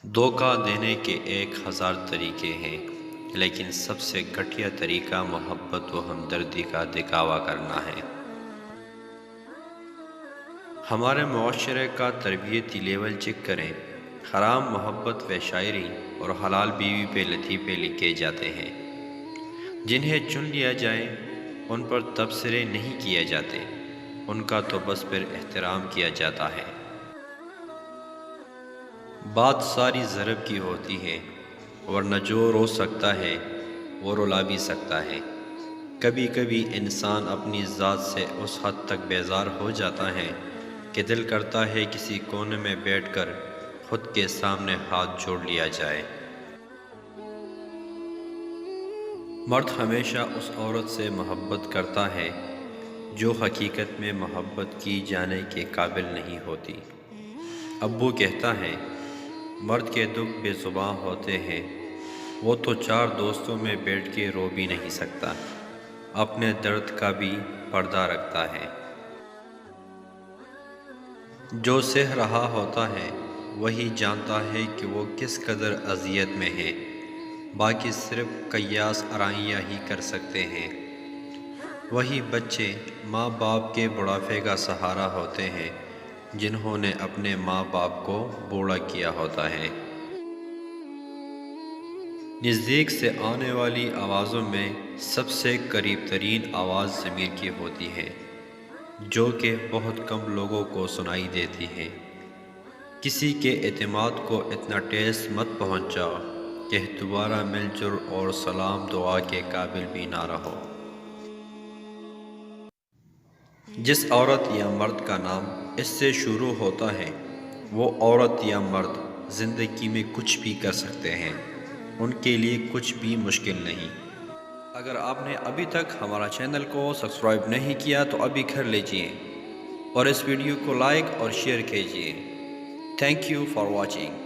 دھوکہ دینے کے 1000 طریقے ہیں، لیکن سب سے گھٹیا طریقہ محبت و ہمدردی کا دکھاوا کرنا ہے۔ ہمارے معاشرے کا تربیتی لیول چیک کریں، حرام محبت و شاعری اور حلال بیوی پہ لطیفے لکھے جاتے ہیں۔ جنہیں چن لیا جائے ان پر تبصرے نہیں کیے جاتے، ان کا تو بس پھر احترام کیا جاتا ہے۔ بات ساری ضرب کی ہوتی ہے، ورنہ جو رو سکتا ہے وہ رلا بھی سکتا ہے۔ کبھی کبھی انسان اپنی ذات سے اس حد تک بیزار ہو جاتا ہے کہ دل کرتا ہے کسی کونے میں بیٹھ کر خود کے سامنے ہاتھ جوڑ لیا جائے۔ مرد ہمیشہ اس عورت سے محبت کرتا ہے جو حقیقت میں محبت کی جانے کے قابل نہیں ہوتی۔ ابو کہتا ہے، مرد کے دکھ بے زباں ہوتے ہیں، وہ تو 4 دوستوں میں بیٹھ کے رو بھی نہیں سکتا، اپنے درد کا بھی پردہ رکھتا ہے۔ جو سہ رہا ہوتا ہے وہی جانتا ہے کہ وہ کس قدر اذیت میں ہے، باقی صرف قیاس آرائیاں ہی کر سکتے ہیں۔ وہی بچے ماں باپ کے بڑھاپے کا سہارا ہوتے ہیں جنہوں نے اپنے ماں باپ کو بوڑھا کیا ہوتا ہے۔ نزدیک سے آنے والی آوازوں میں سب سے قریب ترین آواز ضمیر کی ہوتی ہے، جو کہ بہت کم لوگوں کو سنائی دیتی ہے۔ کسی کے اعتماد کو اتنا ٹھیس مت پہنچاؤ کہ دوبارہ مل جل اور سلام دعا کے قابل بھی نہ رہو۔ جس عورت یا مرد کا نام اس سے شروع ہوتا ہے وہ عورت یا مرد زندگی میں کچھ بھی کر سکتے ہیں، ان کے لیے کچھ بھی مشکل نہیں۔ اگر آپ نے ابھی تک ہمارا چینل کو سبسکرائب نہیں کیا تو ابھی کر لیجئے اور اس ویڈیو کو لائک اور شیئر کیجئے۔ Thank you for watching.